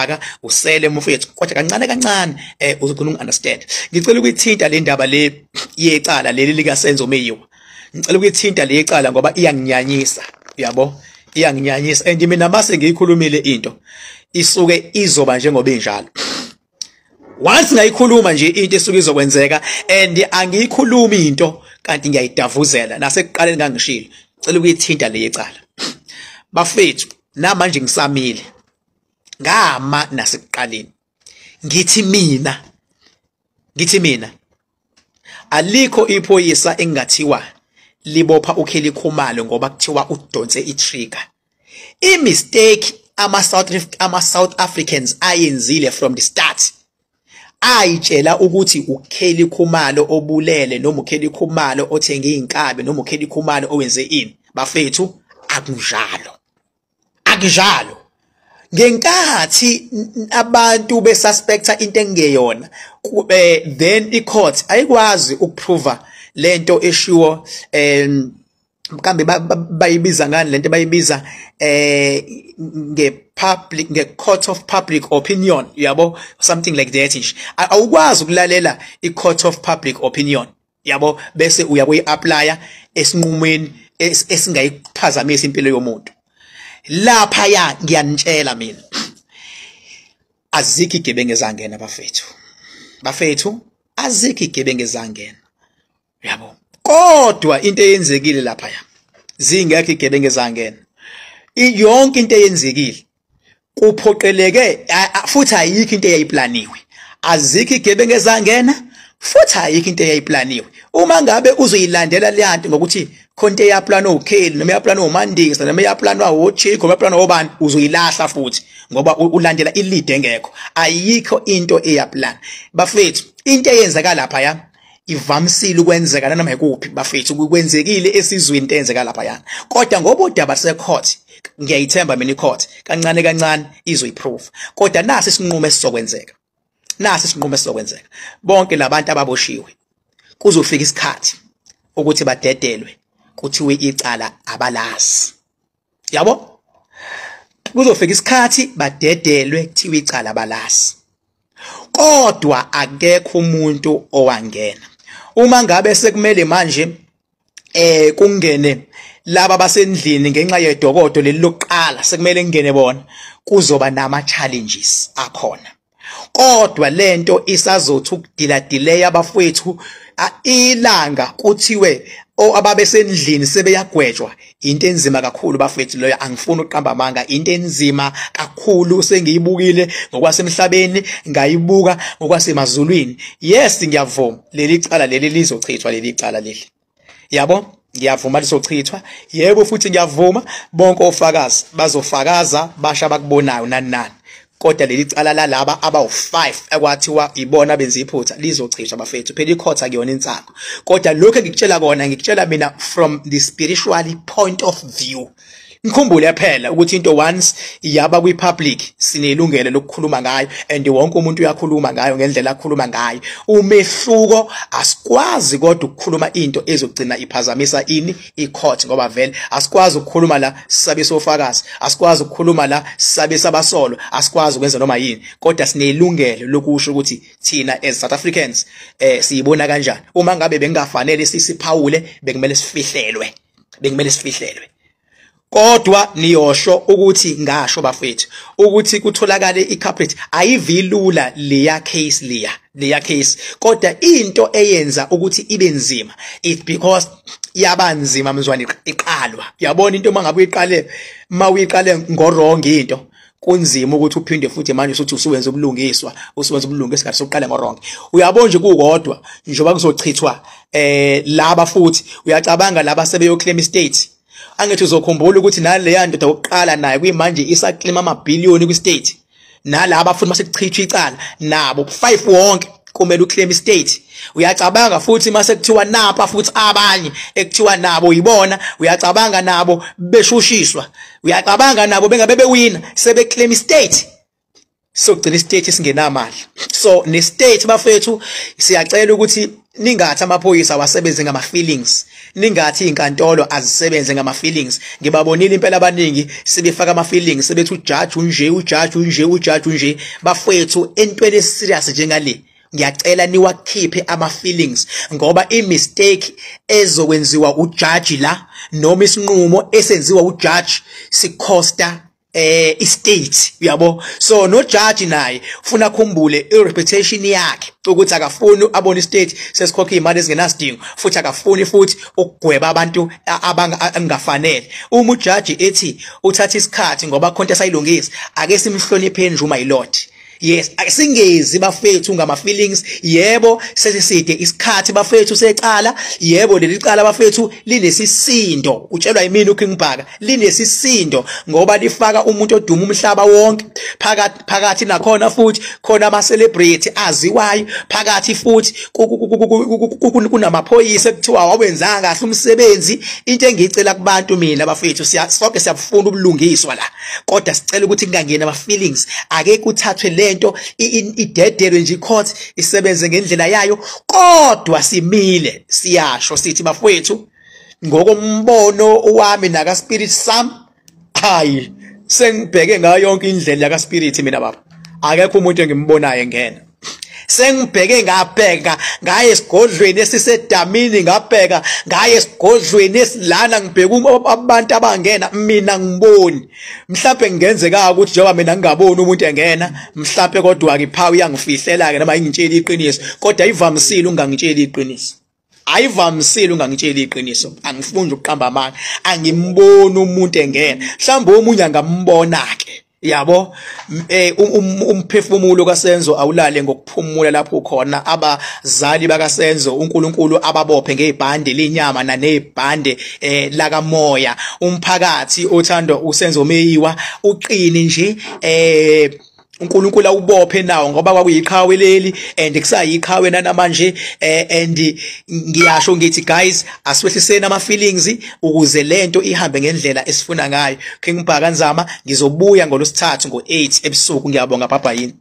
Bhaka usele mfethu kodwa kancane kancane uzokhona understand. Ngicela ukuyithinta le ndaba le yecala leli lika Senzo Meyiwa. Ngicela ukuyithinta le yecala ngoba iyanginyanyisa, yabo, iyanginyanyisa and mina mase ngiyikhulumile into isuke izoba njengoba injalo. Once ngayikhuluma nje into esuke izokwenzeka and angiyikhulumi into kanti ngiyayidavuzela nasekuqaleni ngangishilo. Ngicela ukuyithinta le yecala. Bafethu namanje ngisamile ngama nasekuqaleni ngithi mina alikho iphoyisa engathiwa libopha ukheli khumalo ngoba kuthiwa udonse itrigger. Mistake ama South Africans ayenzile from the start. Ayitshela ukuthi ukheli khumalo obulele noma ukheli khumalo othenga inkabi noma ukheli khumalo owenze ini. Bafethu akujalo. Ngenkathi abantu besuspecta into engeyona then icourt ayikwazi ukuprova lento eshiwo mkambe bayibiza ngani lento bayibiza nge-court of public opinion, yabo, something like that nje. Awukwazi ukulalela i-court of public opinion, yabo, bese uyakuyi-applya esinqumweni esingayiphazamisa impilo yomuntu. Lapha ya ngiyanitshela mina azikho igebengu ezangena bafethu azikho igebengu ezangena, yabo, kodwa into eyenzekile lapha ya zingekho igebengu ezangena. Yonke into eyenzekile kuphoqeleke futhi ayikho into eyayiplaniwe. Azikho igebengu ezangena futhi ayikho into eyayiplaniwe. Uma ngabe uzoyilandela leyanto ngokuthi khonto eyaplana ukheli noma eyaplana uMandisa noma eyaplana uChiko noma eyaplana obani uzoyilahla futhi ngoba ulandela ilead engekho. Ayikho into eyaplana. Bafethu into eyenzeka lapha ya ivamsile ukwenzeka noma ekuphi bafethu kwenzekile esizweni into eyenzeka lapha yana. Kodwa ngoba udaba secourt ngiyayithemba mina icourt kancane kancane izoyiprove. Kodwa nasi isinqumo esizokwenzeka. Bonke labantu ababoshiwe kuzofika isikhathi ukuthi badedelwe kuthiwe icala abalazi, yabo, kuzofika isikhathi badedelwe kuthiwe icala abalazi. Kodwa akekho umuntu owangena. Uma ngabe sekumele manje kungene laba basendlini ngenxa yedokodo leli lokuqala sekumele ngene bona, kuzoba nama challenges akhona. Kodwa lento isazothi ukudilay abafowethu ilanga kuthiwe ababesendlini sebeyagwetshwa. Into enzima kakhulu bafethu loyo, angifuni uqamba amanga. Into enzima kakhulu sengiyibukile ngokwasemhlabeni, ngayibuka ngokwasemazulwini. Yes, ngiyavuma leli cala leli lizochithwa, leli cala leli, yabo, ngiyavuma lizochithwa. Yebo, futhi ngiyavuma bonke ofakazi bazofakaza basha bakubonayo nani. Kodwa leli cala lalaba abawu5 ekwathiwa ibona benza iphutha lizochithwa bafethu. Phela icourt akuyona insako. Kodwa lokho ngikutshela kona, ngikutshela mina from the spiritual point of view. Ngikhumbule phela ukuthi into once yaba kwi-public sinelungelo lokukhuluma ngayo and wonke umuntu uyakhuluma ngayo ngendlela akhuluma ngayo. Umehluko asikwazi kodwa ukukhuluma into ezogcina iphazamisa ini icourt ngoba vele asikwazi ukukhuluma la sisabe sofakazi, asikwazi ukukhuluma la sisabe sabasolo, asikwazi ukwenza noma yini. Kodwa sinelungelo lokusho ukuthi thina as South Africans siyibona kanjani. Uma ngabe bengafanele sisiphawule bekumele sifihlelwe, Kodwa niyosho ukuthi ngasho bafethu ukuthi kutholakale iculprit ayivilula leya case. Kodwa into eyenza ukuthi ibe nzima it because yabanzima mzwane iqalwa. Yabona into mangabe uyiqale ngorong into kunzima ukuthi uphinde futhi manje uthi usuwenza ubulungiswa ngathi sokuqala ngorong. Uyabona nje kukodwa njengoba kuzochithwa laba futhi uyacabanga laba sebeyoclaim estate. Angithi uzokhumbula ukuthi naleya ndoda oqala naye kuyimanje isaclaim amabhiliyoni kwi-state. Nalaba futhi mase kuchithwa icala nabo 5 wonke kumele uclaim estate. Uyacabanga futhi mase kuthiwa napha futhi abanye ekuthiwa nabo yibona, uyacabanga nabo beshushiswa, uyacabanga nabo bengabe bewina sebeclaim estate. So kugcina istate singenamali. So ne state bafethu siyacela ukuthi ningathi amaphoyisa awasebenze ngama feelings, ningathi inkantolo azisebenze ngama feelings. Ngibabonile impela abaningi sebefaka ama feelings, sebethi ujudge unje bafowethu entweni serious njengale. Ngiyacela niwakhiphe ama feelings ngoba I mistake ezokwenziwa ujudge la noma isinqumo esenziwa ujudge sikhosta estate, uyabo. So no judge naye ufuna khumbule I reputation yakhe ukuthi akafuni abone istate sesikhokha imali ezingenasidingo, futhi akafuni futhi ukugweba abantu abangafanele. Uma ujudge ethi uthatha isikhathi ngoba khonto sayilungisa, ake simhlonipheni nje uma yilord. Yes, asingezi bafethu ngama feelings. Yebo, sesiside isikhathi bafethu secala. Yebo, leli cala bafethu linesisindo. Utshelwa yimini uKing Bhaka, linesisindo ngoba lifaka umuntu oduma umhlaba wonke. Phakathi nakhona futhi khona ama celebrity aziwayo. Phakathi futhi kunamaphoyisa ekuthiwa awenzanga kahle umsebenzi. Into engicela kubantu mina bafethu, sonke siyafuna ubulungiswa la. Kodwa sicela ukuthi kungangena ama feelings. Ake kuthathwe lento idedelwe nje court isebenze ngendlela yayo, kodwa simile siyasho sithi bafowethu ngokombono wami naka spirit sam, hayi sengibheke ngayo yonke indlela yaka spirit mina baba, akekho umuntu engimbonayo ngena. Sengibheke ngabheka ngaye esigodlweni esisedamini, ngabheka ngaye esigodlweni esilana, ngibheka abantu abangena, mina ngiboni. Mhlawumbe ngenzeka ukuthi njengoba mina ngingaboni umuntu engena, mhlawumbe kodwa ke phawu yangifihlela ke noma ingitshela iqiniso, kodwa ayivamisile ungangitshela iqiniso. Ayivamisile ungangitshela iqiniso. Angifuni ukuqamba amanga, angimboni umuntu engena. Mhlawumbe omunye angambona ke. Yabo, umphefumulo kaSenzo awulale ngokuphumula lapho khona abazali bakaSenzo uNkulunkulu ababophe ngebhande lenyama nanebhande lakamoya. Umphakathi othandwa uSenzo Meyiwa uqine nje uNkulunkulu awubophe nawo ngoba kwakuyiqhawe leli and kusayiqhawe namanje. And ngiyasho ngithi guys, asiwehliseni ama feelings ukuze lento ihambe ngendlela esifuna ngayo. King Bhaka nzama, ngizobuya ngolosithathu ngo 8 ebusuku. Ngiyabonga baba yini.